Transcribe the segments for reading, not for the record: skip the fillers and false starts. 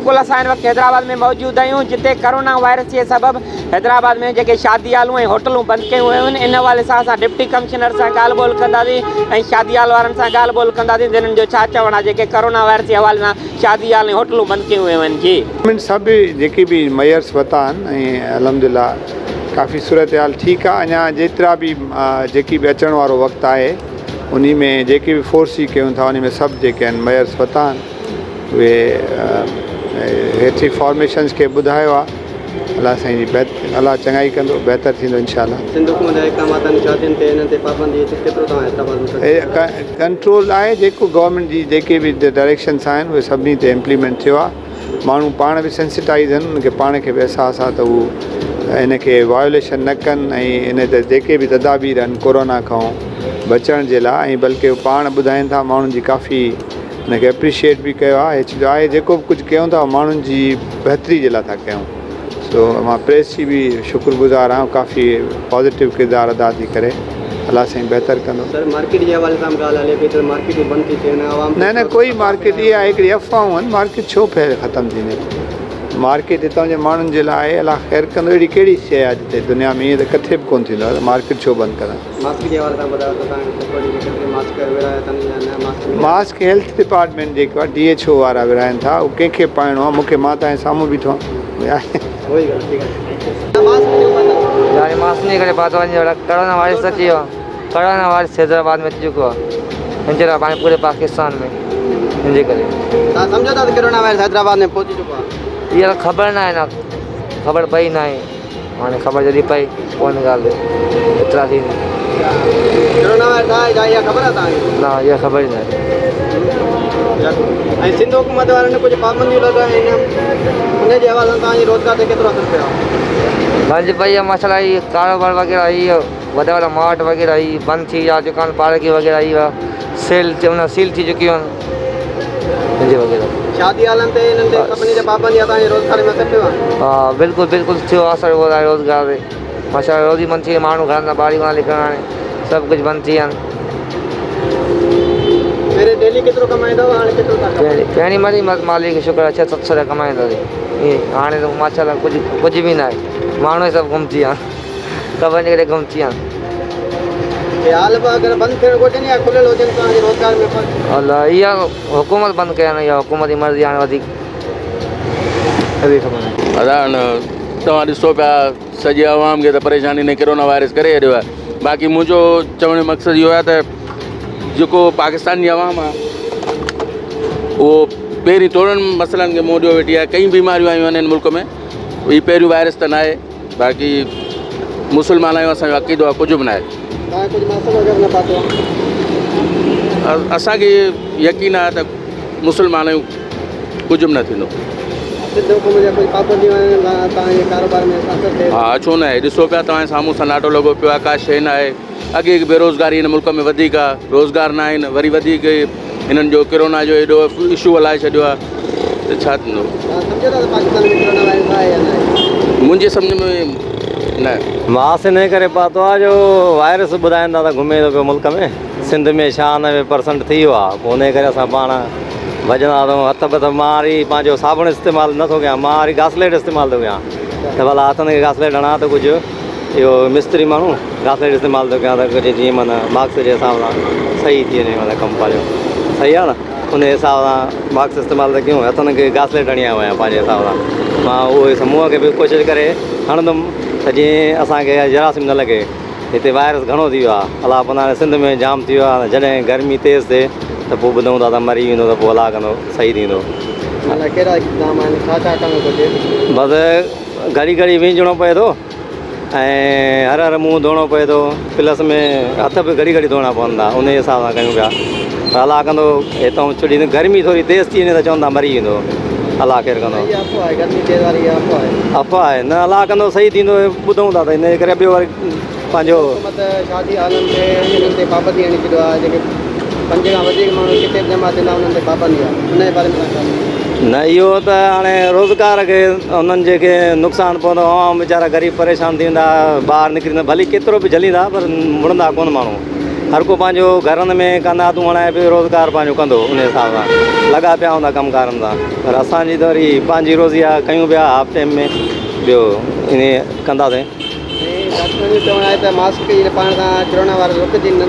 बिल्कुल असां हिन वक़्तु हैदराबाद में मौजूद आहियूं जिते कोरोना वायरस जे सबबु हैदराबाद में जेके शादी हालूं ऐं होटलूं बंदि कयूं वियूं आहिनि। इन हवाले सां असां डिप्टी कमिश्नर सां ॻाल्हि ॿोल कंदासीं ऐं शादी हाल वारनि सां ॻाल्हि ॿोल कंदासीं जिन्हनि जो छा चवणु आहे जेके कोरोना वायरस जे हवाले सां शादी हाल ऐं होटलूं बंदि कयूं वियूं आहिनि। जी सभु जेके बि मयर्स वरिता आहिनि ऐं अल्हम्दुलिल्लाह काफ़ी सूरत हाल ठीकु आहे। अञा जेतिरा बि जेकी बि अचण वारो वक़्तु आहे उन में जेके बि फोर्स कयूं था उन में सभु जेके आहिनि मयर्स वरिता आहिनि उहे हेठि फॉर्मेशन्स खे ॿुधायो आहे। अलाह साईं जी अलाह चङाई कंदो, बहितर थींदो इंशाअल्लाह। कंट्रोल आहे जेको गवर्नमेंट जी जेके बि डायरेक्शन्स आहिनि उहे सभिनी ते इम्प्लीमेंट थियो आहे। माण्हू पाण बि सेंसिटाइज़ आहिनि, उनखे पाण खे बि अहसासु आहे त उहे इन खे वायोलेशन न कनि ऐं इन ते जेके बि तदाबीर आहिनि कोरोना खां बचण जे लाइ ऐं बल्कि पाण ॿुधाइनि था माण्हुनि जी काफ़ी उनखे एप्रिशिएट बि कयो आहे। आहे जेको बि कुझु कयूं था माण्हुनि जी बहितरी जे लाइ था कयूं। सो मां प्रेस जी बि शुक्रगुज़ार आहियां, काफ़ी पॉज़िटिव किरदारु अदा थी करे। अलाह साईं बहितर कंदो। मार्केट जे हवाले सां ॻाल्हि हले पई त मार्केट बंदि थी थियनि, न कोई मार्केट इहा हिकिड़ी अफ़वाहूं आहिनि। मार्केट छो ख़तमु थींदी? मार्केट हितां जे माण्हुनि जे लाइ अलाह ख़ैरु कंदो। अहिड़ी कहिड़ी शइ आहे जिते दुनिया में ईअं त किथे बि कोन्ह थींदो आहे त मार्केट छो बंदि कंदा? मास्क हेल्थ डिपार्टमेंट जेको आहे DHO वारा विराइनि था, उहो कंहिंखे पाइणो आहे? मूंखे मां तव्हांजे साम्हूं बीठो आहियां। मास्क नहीं करे पातो वञे कोरोना वायरस अची वियो आहे। कोरोना वायरस हैदराबाद में अची चुको आहे, हिन जे लाइ पूरे पाकिस्तान में हिन जे करे सम्झो था त कोरोना वायरस हैदराबाद में पहुची चुको आहे। इहा ख़बर न आहे, न ख़बर पई न आहे। हाणे ख़बर जॾहिं पई पोइ हिन ॻाल्हि एतिरा थींदी। कोरोना वायरस आहे इहा ख़बर आहे तव्हांखे? न इहा ख़बर ई न आहे। ऐं सिंध हुकूमत वारनि कुझु पाबंदियूं लॻायूं आहिनि, उनजे हवाले सां तव्हांजे रोज़गार ते केतिरो असरु पियो आहे? बंदि पई आहे मसला इहे कारोबार वग़ैरह इहो वॾा वॾा मार्ट वग़ैरह ई बंदि थी विया, दुकान पार्की वग़ैरह इहा सील थी चुकियूं आहिनि हिनजे वग़ैरह। शादी हालनि ते इन्हनि ते सभिनी ते पाबंदी आहे, तव्हांजे रोज़गार में असरु पियो आहे? हा बिल्कुलु बिल्कुलु थियो असरु उहो आहे रोज़गार ते। मसला रोज़ी बंदि थी माण्हू घर में ॿाहिरि वञणु निकिरणु हाणे सभु कुझु बंदि थी विया आहिनि। डेली केतिरो कमाईंदो, हाणे केतिरो था कमायो? पहिरीं मरी मालिक खे शुक्र 600-700 कमाईंदासीं। ईअं हाणे त माशाल्लाह कुझु बि न आहे। माण्हू ई सभु गुम थी विया आहिनि, ख़बर जे करे गुम थी विया आहिनि। हाल अगरि बंदि थियणु घुरिजनि या खुलियल हुजनि तव्हांजे रोज़गार में? अलाह इहा हुकूमत बंदि कया न, इहा हुकूमत जी मर्ज़ी हाणे वधीक ख़बर आहे। अदा तव्हां ॾिसो पिया सॼे आवाम खे त परेशानी ने कोरोना वायरस करे छॾियो आहे। बाक़ी मुंहिंजो चवण जो मक़सदु इहो आहे त जेको पाकिस्तान जी आवाम आहे उहो पहिरीं थोरनि मसइलनि खे मुंहुं ॾियो वेठी आहे। कई बीमारियूं आयूं आहिनि हिन मुल्क में, हीअ पहिरियों वायरस त न आहे। बाक़ी मुस्लमान आहियूं, असांजो अक़ीदो आहे कुझु बि न आहे। असांखे यकीन आहे त मुस्लमान आहियूं, कुझु बि न थींदो। हा छो न आहे, ॾिसो पिया तव्हांजे साम्हूं सन्नाटो लॻो पियो आहे, का शइ न आहे। अॻे बेरोज़गारी हिन मुल्क में वधीक आहे, रोज़गार न आहिनि, वरी वधीक हिननि जो कोरोना जो एॾो इशू हलाए छॾियो आहे त छा थींदो? मुंहिंजे सम्झ में न। मास्क न करे पातो आहे जो वायरस ॿुधाइनि था त घुमे थो पियो मुल्क में। सिंध में 96% थी वियो आहे, पोइ उन करे असां पाण भॼंदा आहियूं। हथ बथ मारी पंहिंजो साबुण इस्तेमालु नथो कयां, मां वरी घासलेट इस्तेमालु थो कयां त भला हथनि खे घासलेट हणां त कुझु इहो मिस्त्री माण्हू घासलेट इस्तेमालु थो कयां त कुझु जीअं माना मास्क जे हिसाब सां सही थी वञे, माना कमु पंहिंजो सही आहे न। उन हिसाब सां मास्क इस्तेमालु था कयूं, हथनि खे घासलेट हणी आयो आहियां पंहिंजे हिसाब सां। मां उहो मुंहं खे बि कोशिशि करे हणंदुमि त जीअं असांखे जरासीम न लॻे। हिते वायरस घणो थी वियो आहे, अलाह पना सिंध में जाम थी वियो आहे। जॾहिं गर्मी तेज़ थिए त पोइ ॿुधूं था त मरी वेंदो, त पोइ अलाह कंदो सही थींदो। बसि घड़ी घड़ी विझणो पए थो ऐं हर हर मुंहुं धोइणो पए थो, प्लस में हथ बि घड़ी घड़ी धोइणा पवंदा। उन हिसाब सां कयूं पिया त अलाह कंदो हितां छुटी। गर्मी थोरी तेज़ थी वञे त चवंदा मरी वेंदो, अलाह केरु कंदो? अफ़वाह आहे न, अलाह कंदो सही थींदो, ॿुधूं था त हिन जे करे ॿियो वरी पंहिंजो शादी हालनि ते हिननि ते पाबंदी हणी छॾियो आहे। जेके 5 खां वधीक माण्हू किथे बि जमा थींदा उन्हनि ते पाबंदी आहे, उन जे बारे में न। इहो त हाणे रोज़गार खे उन्हनि जेके नुक़सानु पवंदो, आवाम वीचारा ग़रीब परेशान थी वेंदा, ॿाहिरि निकिरींदा, भली केतिरो बि झलींदा पर मुड़ंदा कोन माण्हू। हर को पंहिंजो घरनि में कंदा तूं हाणे बेरोज़गार पंहिंजो कंदो उन हिसाब सां लॻा पिया हूंदा कमु कारनि सां पर असांजी त वरी पंहिंजी रोज़ी आहे कयूं पिया हाफ टाइम में ॿियो इन कंदासीं डॉक्टर जो चवणु आहे त मास्क पाइण सां कोरोना वायरस रुकंदी न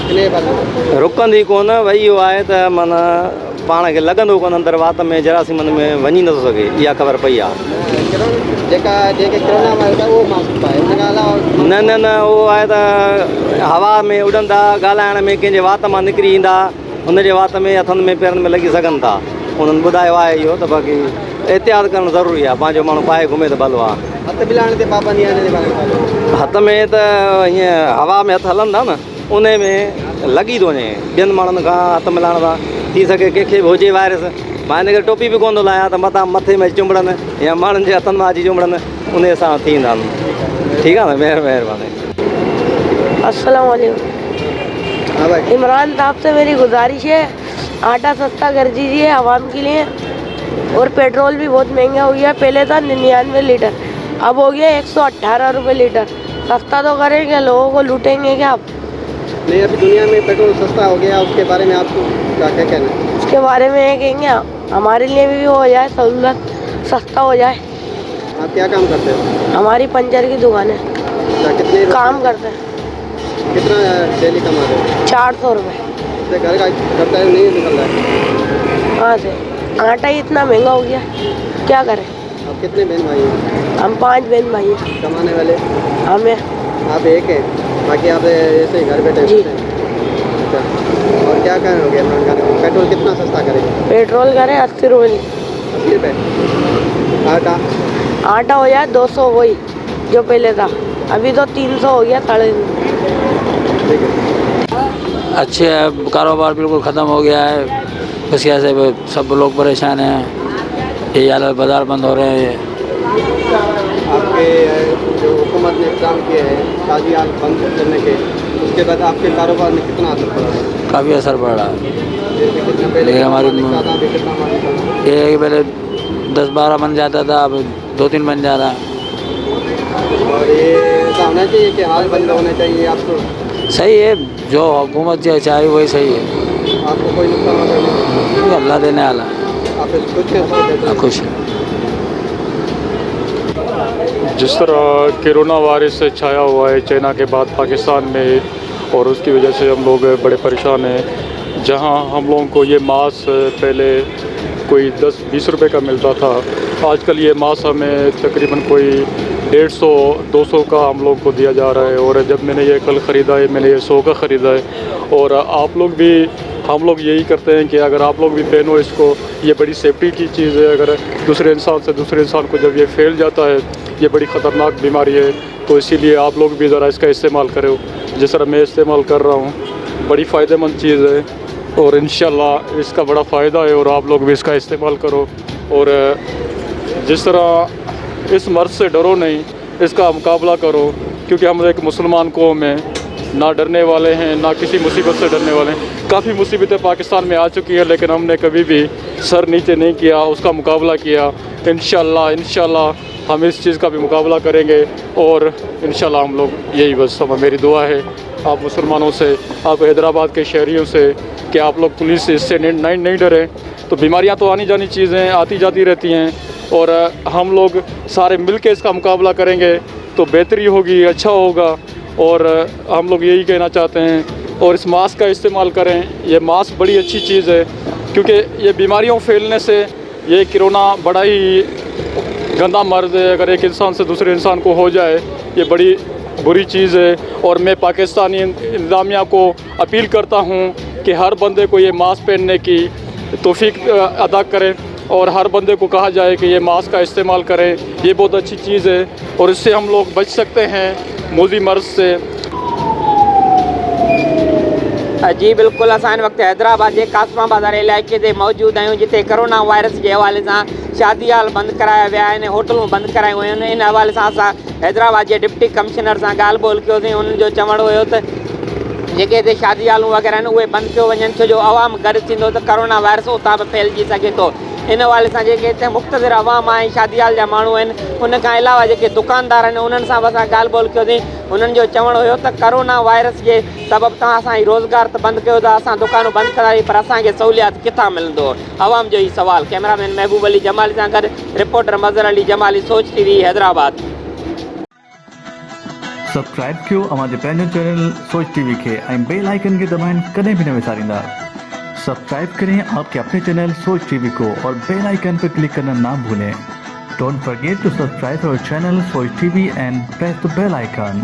इन जे बारे में रुकंदी कोन भई इहो आहे त माना पाण खे लॻंदो कोन अंदरि वात में जरासीमन में वञी नथो सघे इहा ख़बर पई आहे जेके कोरोना वायरस आहे उहो मास्क पाए उन खां अलावा न न न उहो आहे त हवा में उॾनि था ॻाल्हाइण में कंहिंजे वात मां निकिरी ईंदा हुनजे वात में हथनि में पेरनि में लॻी सघनि था उन्हनि ॿुधायो आहे इहो त बाक़ी एहतियात करणु ज़रूरी आहे पंहिंजो माण्हू पाए घुमे त भलो आहे हथ मिलाइण ते पाबंदी आहे हिन जे बारे में हथ में त हीअं हवा में हथु हलनि था न उन में लॻी थो वञे ॿियनि माण्हुनि खां हथु मिलाइण सां थी सघे कंहिंखे बि हुजे वायरस मां हिन करे टोपी बि कोन थो लाहियां त मथां मथे में चुंबड़नि या माण्हुनि जे हथनि मां अची चुंबड़नि उन सां थींदा आहिनि ठीकु आहे न महिरबानी अस्सलाम वालेकुम। हाँ भाई इमरान साहब से मेरी गुजारिश है आटा सस्ता कर दीजिए आवाम के लिए और पेट्रोल भी बहुत महंगा हो गया पहले था 99 लीटर अब हो गया 118 रुपये लीटर सस्ता तो करेंगे लोगों को लूटेंगे क्या आप नहीं अभी दुनिया में पेट्रोल सस्ता हो गया उसके बारे में आपको क्या कहना है उसके बारे में ये कहेंगे हमारे लिए भी हो जाए सहूलत सस्ता हो जाए। आप क्या काम करते हो हमारी पंचर की दुकान है क्या कितने काम करते हैं कितना डेली कमाते हो 400 रुपये इससे घर का खर्चा नहीं निकल रहा है कहाँ से आटा ही इतना महंगा हो गया क्या करें। आप कितने बहन भाई हैं हम 5 बहन भाई हैं कमाने वाले हमें आप एक हैं बाकी आप ऐसे ही घर बैठे जी। होते हैं अच्छा और क्या करोगे इमरान खान पेट्रोल कितना सस्ता करेंगे पेट्रोल करें 80 रुपये 80 रुपये आटा आटा हो जाए 200 वही जो पहले था अभी तो 300 हो गया 350। ठीक है अच्छे है कारोबार बिल्कुल ख़त्म हो गया है इस वजह से सब लोग परेशान हैं ये हालत बाज़ार बंद हो रहे हैं। आपके जो हुकूमत ने इक़दाम किए हैं शादी हाल बंद करने के उसके बाद आपके कारोबार में कितना असर पड़ा है काफ़ी असर पड़ रहा है जैसे कितना पहले ये हमारी कितना मालिक था, अभी कितना मालिक था? ये पहले 10-12 बन जाता था अब 2-3 बन जा रहा है। और ये ऐसा होना चाहिए कि हाल बंद होने चाहिए आपको सही है जो हुकूमत चाहे वही सही है आपको कोई नुकसान वगैरह नहीं अल्लाह देने वाला आप कुछ कैसे खुश है। जिस तरह कोरोना वायरस छाया हुआ है चाइना के बाद पाकिस्तान में और उसकी वजह से हम लोग बड़े परेशान हैं। जहां हम लोगों को ये मास्क पहले कोई 10-20 रुपए का मिलता था आजकल ये मास्क हमें तकरीबन कोई 150-200 का हम लोग को दिया जा रहा है और जब मैंने ये कल ख़रीदा है मैंने ये 100 का ख़रीदा है और आप लोग भी हम लोग यही करते हैं कि अगर आप लोग भी पहनो इसको ये बड़ी सेफ्टी की चीज़ है। अगर दूसरे इंसान से दूसरे इंसान को जब ये फैल जाता है ये बड़ी ख़तरनाक बीमारी है तो इसीलिए आप लोग भी ज़रा इसका इस्तेमाल करो जिस तरह मैं इस्तेमाल कर रहा हूँ। बड़ी फ़ायदेमंद चीज़ है और इंशाल्लाह इसका बड़ा फ़ायदा है और आप लोग भी इसका इस्तेमाल करो और जिस तरह इस मर्ज़ से डरो नहीं इसका मुकाबला करो क्योंकि हम एक मुसलमान कौम है ना डरने वाले हैं ना किसी मुसीबत से डरने वाले हैं। काफ़ी मुसीबतें पाकिस्तान में आ चुकी है लेकिन हमने कभी भी सर नीचे नहीं किया उसका मुकाबला किया। इंशाल्लाह हम इस चीज़ का भी मुकाबला करेंगे और इंशाल्लाह हम लोग यही बस मेरी दुआ है आप मुसलमानों से आप हैदराबाद के शहरियों से कि आप लोग पुलिस से इससे नहीं डरें। तो बीमारियां तो आनी जानी चीज़ें आती जाती रहती हैं और हम लोग सारे मिल के इसका मुकाबला करेंगे तो बेहतरी होगी अच्छा होगा और हम लोग यही कहना चाहते हैं। और इस मास्क का इस्तेमाल करें ये मास्क बड़ी अच्छी चीज़ है क्योंकि ये बीमारियों फैलने से ये कोरोना बड़ा ही गंदा मर्ज़ है। अगर एक इंसान से दूसरे इंसान को हो जाए ये बड़ी बुरी चीज़ है और मैं पाकिस्तानी इंतज़ामिया को अपील करता हूँ कि हर बंदे को ये मास्क पहनने की तौफीक अदा करें और हर बंदे को कहा जाए कि ये मास्क का इस्तेमाल करें ये बहुत अच्छी चीज़ है और इससे हम लोग बच सकते हैं मोज़ी मर्ज़ से। जी बिल्कुलु असां हिन वक़्तु हैदराबाद जे कासमा बाज़ार इलाइक़े ते मौजूदु आहियूं जिते कोरोना वायरस जे हवाले सां शादी हाल बंदि कराया विया आहिनि होटलूं बंदि करायूं आहिनि। इन हवाले सां असां हैदराबाद जे डिप्टी कमिश्नर सां ॻाल्हि ॿोल कयोसीं उन्हनि जो चवणु हुयो त जेके हिते शादी हालूं वग़ैरह आहिनि उहे बंदि कयो वञनि छो जो आवाम गॾु थींदो त कोरोना वायरस उतां बि फैलिजी सघे थो। इन वाले सां जेके हिते मुख़्तसिर आवाम आहे शादी हाल जा माण्हू आहिनि उन खां अलावा जेके दुकानदार आहिनि उन्हनि सां बि असां ॻाल्हि ॿोल कयोसीं। उन्हनि जो चवणु हुयो त करोना वायरस जे सबबु तव्हां असांजी रोज़गार त बंदि कयो था, असां दुकानूं बंदि कराई, पर असांखे सहूलियात किथां मिलंदो? आवाम जो ई सवाल। कैमरामैन महबूब अली जमाली सां गॾु रिपोर्टर मज़र अली जमाली, सोच टीवी, हैदराबाद। सब्सक्राइब कयो अवांजे पंहिंजे चैनल सोच टीवी के ऐं बेल आइकन के दबाएं कदें भी न विसारींदा। सब्सक्राइब करें आपके अपने चैनल सोच टीवी को और बेल आइकन पर क्लिक करना ना भूलें। Don't forget to subscribe our channel Soch TV and press the bell icon.